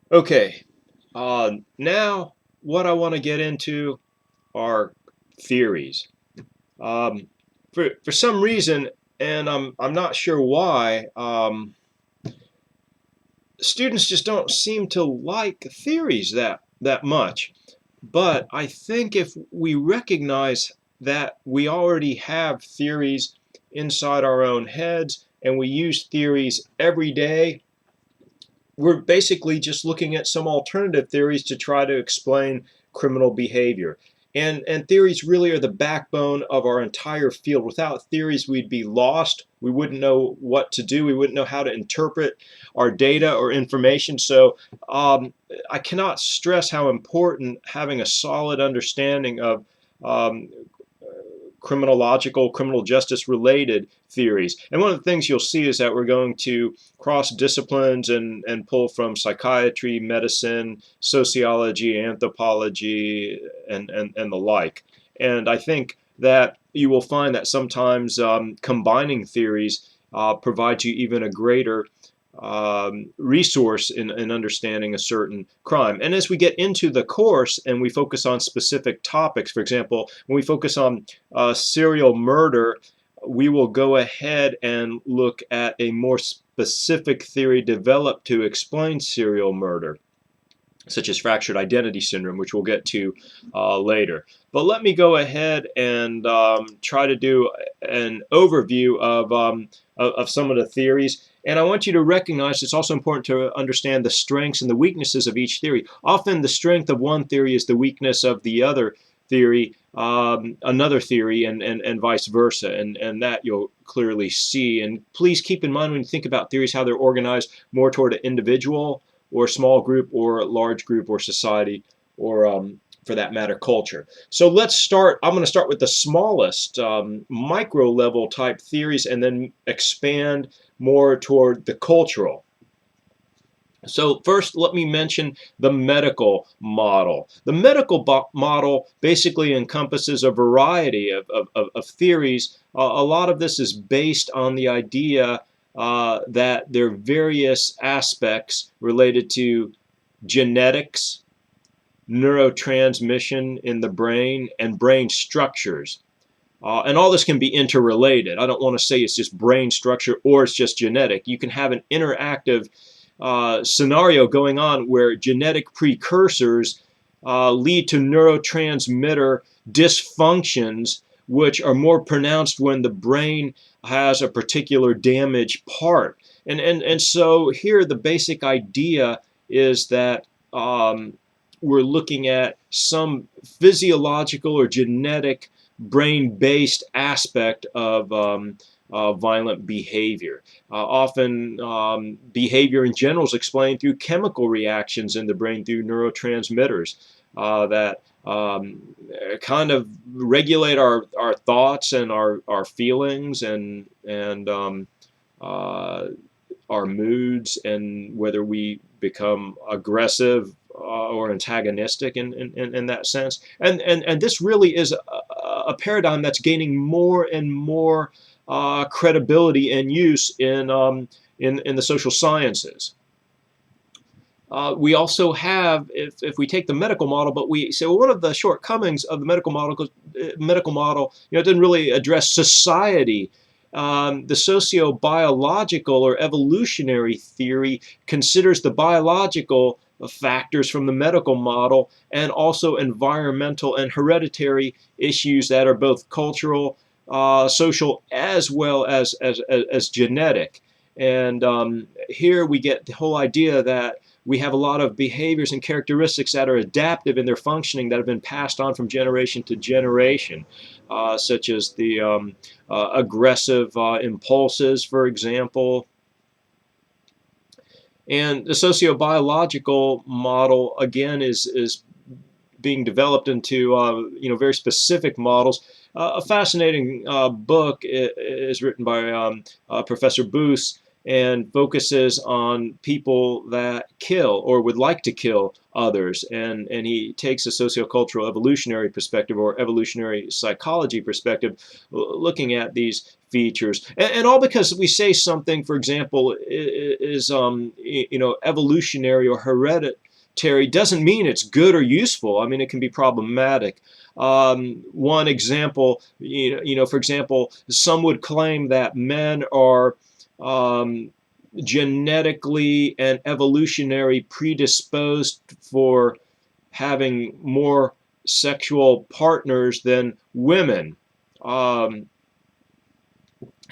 Okay, now what I want to get into are theories. Um, for some reason, and I'm not sure why, students just don't seem to like theories that much. But I think if we recognize that we already have theories inside our own heads and we use theories every day, we're basically just looking at some alternative theories to try to explain criminal behavior. And theories really are the backbone of our entire field. Without theories, we'd be lost. We wouldn't know what to do. We wouldn't know how to interpret our data or information. So I cannot stress how important having a solid understanding of um, criminological, criminal justice related theories. And one of the things you'll see is that we're going to cross disciplines and pull from psychiatry, medicine, sociology, anthropology, and the like. And I think that you will find that sometimes combining theories provides you even a greater resource in understanding a certain crime. And as we get into the course and we focus on specific topics, for example, when we focus on serial murder, we will go ahead and look at a more specific theory developed to explain serial murder, such as fractured identity syndrome, which we'll get to later. But let me go ahead and try to do an overview of some of the theories. And I want you to recognize it's also important to understand the strengths and the weaknesses of each theory. Often the strength of one theory is the weakness of the other theory, another theory, and vice versa. And that you'll clearly see. And please keep in mind when you think about theories how they're organized more toward an individual or small group or large group or society or for that matter culture. So let's start. I'm going to start with the smallest micro level type theories and then expand more toward the cultural. So first, let me mention the medical model. The medical model basically encompasses a variety of theories. A lot of this is based on the idea that there are various aspects related to genetics, neurotransmission in the brain, and brain structures. And all this can be interrelated. I don't want to say it's just brain structure or it's just genetic. You can have an interactive scenario going on where genetic precursors lead to neurotransmitter dysfunctions, which are more pronounced when the brain has a particular damaged part. And so here the basic idea is that we're looking at some physiological or genetic brain-based aspect of violent behavior. Often behavior in general is explained through chemical reactions in the brain through neurotransmitters that kind of regulate our thoughts and our feelings and our moods and whether we become aggressive or antagonistic in that sense. And this really is a paradigm that's gaining more and more credibility and use in the social sciences. We also have, if we take the medical model, but we say, well, one of the shortcomings of the medical model, it didn't really address society. The sociobiological or evolutionary theory considers the biological factors from the medical model and also environmental and hereditary issues that are both cultural, social, as well as genetic. And here we get the whole idea that we have a lot of behaviors and characteristics that are adaptive in their functioning that have been passed on from generation to generation, such as the aggressive impulses, for example. And the sociobiological model, again, is being developed into very specific models. A fascinating book is written by Professor Boos, and focuses on people that kill or would like to kill others. And he takes a sociocultural evolutionary perspective or evolutionary psychology perspective, looking at these features, and all because we say something, for example, is evolutionary or hereditary doesn't mean it's good or useful. I mean, it can be problematic. One example, for example, some would claim that men are genetically and evolutionary predisposed for having more sexual partners than women. Um,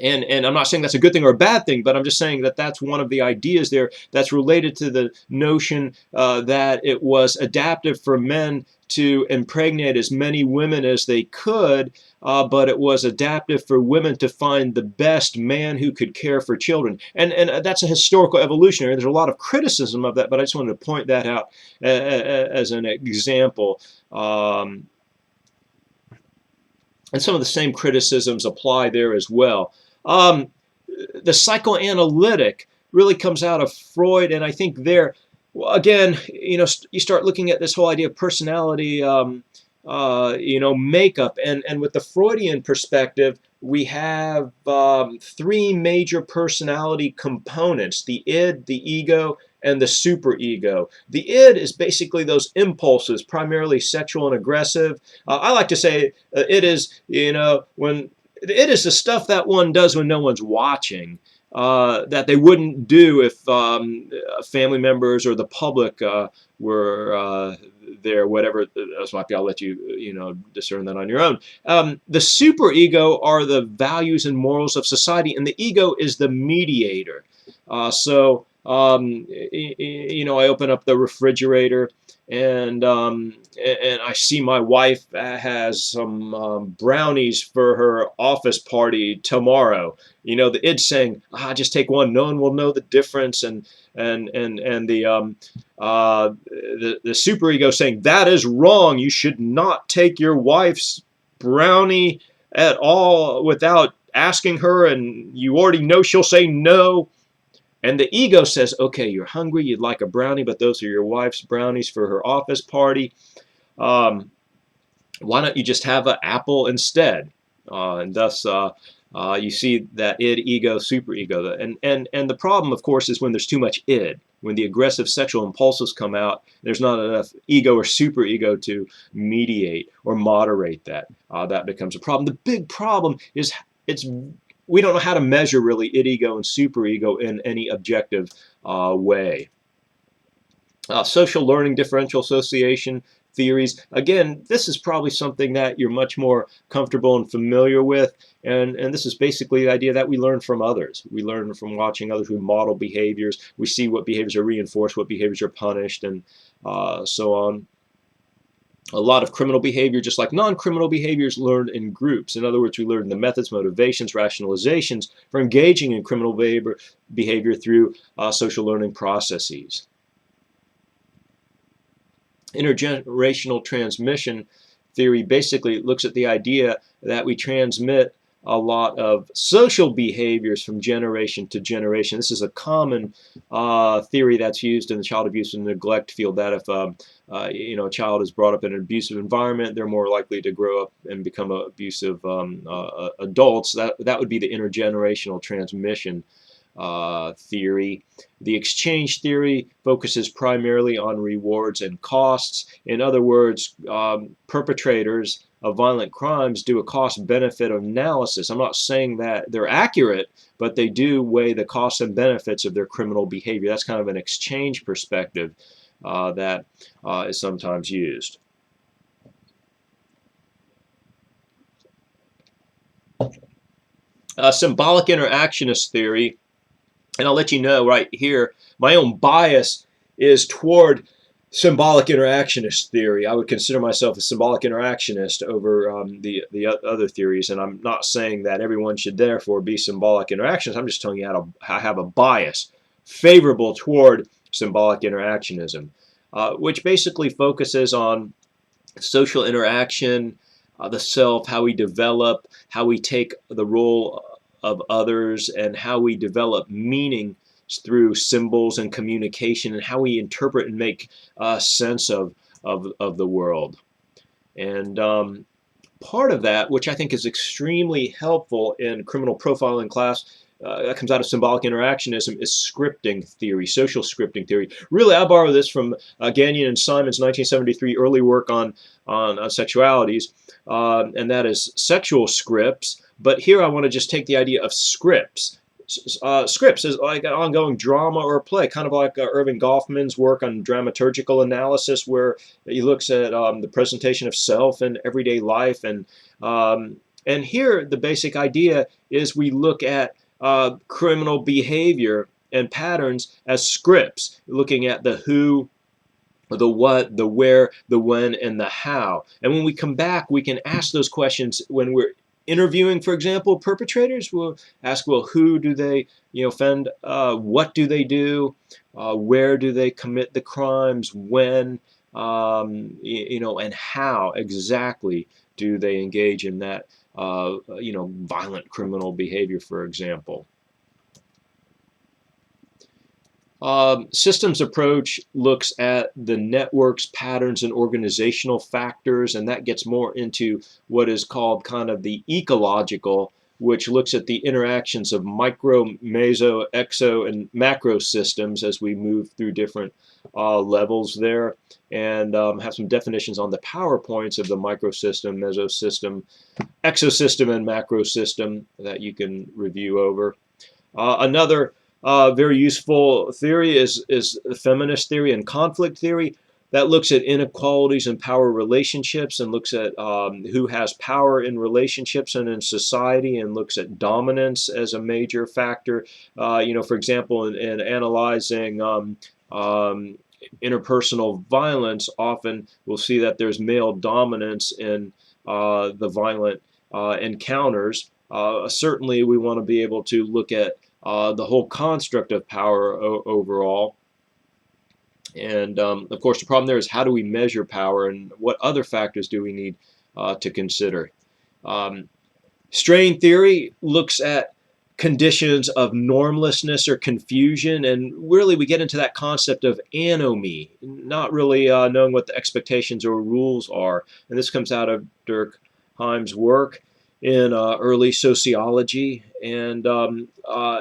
and I'm not saying that's a good thing or a bad thing, but I'm just saying that that's one of the ideas there that's related to the notion that it was adaptive for men to impregnate as many women as they could, but it was adaptive for women to find the best man who could care for children. And that's a historical evolutionary. There's a lot of criticism of that, but I just wanted to point that out as an example. And some of the same criticisms apply there as well. The psychoanalytic really comes out of Freud, and I think there, again, you start looking at this whole idea of personality, makeup, and with the Freudian perspective, we have three major personality components: the id, the ego, and the superego. The id is basically those impulses, primarily sexual and aggressive. I like to say it is, when it is the stuff that one does when no one's watching, that they wouldn't do if family members or the public were there. Whatever else might be, I'll let you discern that on your own. The superego are the values and morals of society, and the ego is the mediator. I open up the refrigerator and I see my wife has some brownies for her office party tomorrow. The id saying, just take one, no one will know the difference, and the superego saying, that is wrong, you should not take your wife's brownie at all without asking her, and you already know she'll say no. And the ego says, okay, you're hungry, you'd like a brownie, but those are your wife's brownies for her office party. Why don't you just have an apple instead? And thus, you see that id, ego, superego. And the problem, of course, is when there's too much id. When the aggressive sexual impulses come out, there's not enough ego or superego to mediate or moderate that. That becomes a problem. The big problem is we don't know how to measure really id, ego, and superego in any objective way. Social learning, differential association theories. Again, this is probably something that you're much more comfortable and familiar with. And this is basically the idea that we learn from others. We learn from watching others who model behaviors. We see what behaviors are reinforced, what behaviors are punished, and so on. A lot of criminal behavior, just like non-criminal behaviors, learned in groups. In other words, we learn the methods, motivations, rationalizations for engaging in criminal behavior through social learning processes. Intergenerational transmission theory basically looks at the idea that we transmit a lot of social behaviors from generation to generation. This is a common theory that's used in the child abuse and neglect field, that if a child is brought up in an abusive environment, they're more likely to grow up and become abusive adults. That would be the intergenerational transmission theory. The exchange theory focuses primarily on rewards and costs. In other words, perpetrators of violent crimes do a cost-benefit analysis. I'm not saying that they're accurate, but they do weigh the costs and benefits of their criminal behavior. That's kind of an exchange perspective that is sometimes used. Symbolic interactionist theory, and I'll let you know right here, my own bias is toward symbolic interactionist theory. I would consider myself a symbolic interactionist over the other theories, and I'm not saying that everyone should therefore be symbolic interactionists. I'm just telling you how to have a bias favorable toward symbolic interactionism, which basically focuses on social interaction, the self, how we develop, how we take the role of others and how we develop meaning through symbols and communication, and how we interpret and make sense of the world. And part of that, which I think is extremely helpful in criminal profiling class, that comes out of symbolic interactionism, is scripting theory, social scripting theory. Really, I borrow this from Gagnon and Simon's 1973 early work on sexualities, and that is sexual scripts. But here I want to just take the idea of scripts. Scripts is like an ongoing drama or play, kind of like Irving Goffman's work on dramaturgical analysis, where he looks at the presentation of self in everyday life. And here the basic idea is we look at criminal behavior and patterns as scripts, looking at the who, the what, the where, the when, and the how. And when we come back, we can ask those questions when we're interviewing, for example, perpetrators. We'll ask, well, who do they offend? What do they do? Where do they commit the crimes? When? And how exactly do they engage in that violent criminal behavior, for example. Systems approach looks at the networks, patterns, and organizational factors, and that gets more into what is called kind of the ecological, which looks at the interactions of micro, meso, exo, and macro systems as we move through different levels there, and have some definitions on the PowerPoints of the microsystem, mesosystem, exosystem, and macrosystem that you can review over. Another very useful theory is feminist theory and conflict theory. That looks at inequalities in power relationships and looks at who has power in relationships and in society, and looks at dominance as a major factor. For example, in analyzing interpersonal violence, often we'll see that there's male dominance in the violent encounters. Certainly, we want to be able to look at the whole construct of power overall. And of course, the problem there is, how do we measure power, and what other factors do we need to consider? Strain theory looks at conditions of normlessness or confusion, and really we get into that concept of anomie, not really knowing what the expectations or rules are. And this comes out of Durkheim's work in early sociology. And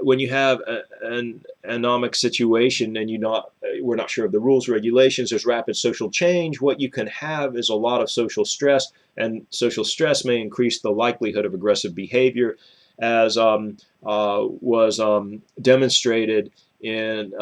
when you have an anomic situation and we're not sure of the rules, regulations, there's rapid social change, what you can have is a lot of social stress, and social stress may increase the likelihood of aggressive behavior, as was demonstrated in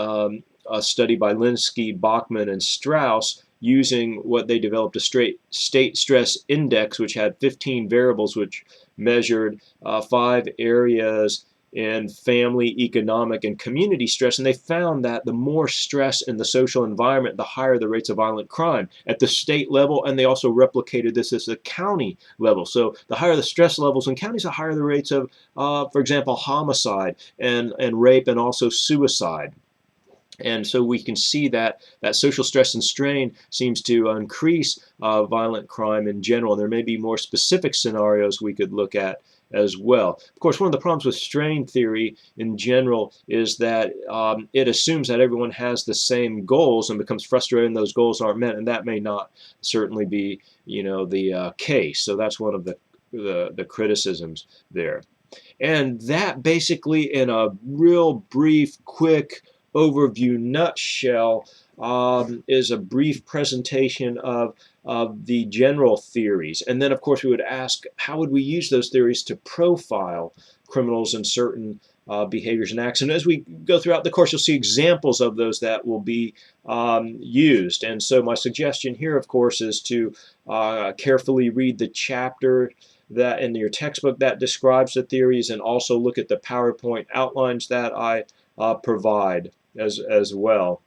a study by Linsky, Bachman, and Strauss, using what they developed, a state stress index, which had 15 variables, which measured 5 areas in family, economic, and community stress. And they found that the more stress in the social environment, the higher the rates of violent crime at the state level. And they also replicated this at the county level. So the higher the stress levels in counties, the higher the rates of, for example, homicide and rape, and also suicide. And so we can see that social stress and strain seems to increase violent crime in general. And there may be more specific scenarios we could look at as well. Of course, one of the problems with strain theory in general is that it assumes that everyone has the same goals and becomes frustrated when those goals aren't met, and that may not certainly be the case. So that's one of the criticisms there. And that basically, in a real brief, quick overview nutshell, is a brief presentation of the general theories. And then, of course, we would ask, how would we use those theories to profile criminals and certain behaviors and acts? And as we go throughout the course, you'll see examples of those that will be used. And so my suggestion here, of course, is to carefully read the chapter that in your textbook that describes the theories, and also look at the PowerPoint outlines that I provide as well.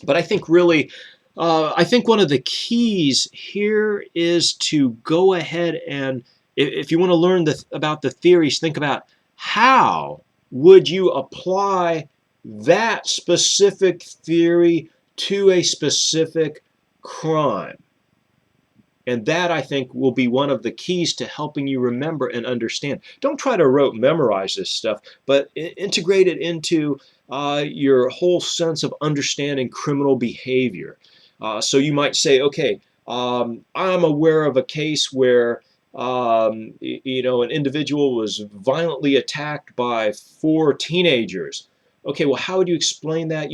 But I think really, I think one of the keys here is to go ahead and, if you want to learn about the theories, think about how would you apply that specific theory to a specific crime. And that, I think, will be one of the keys to helping you remember and understand. Don't try to rote memorize this stuff, but integrate it into your whole sense of understanding criminal behavior. So you might say, okay, I'm aware of a case where an individual was violently attacked by 4 teenagers. Okay, well, how would you explain that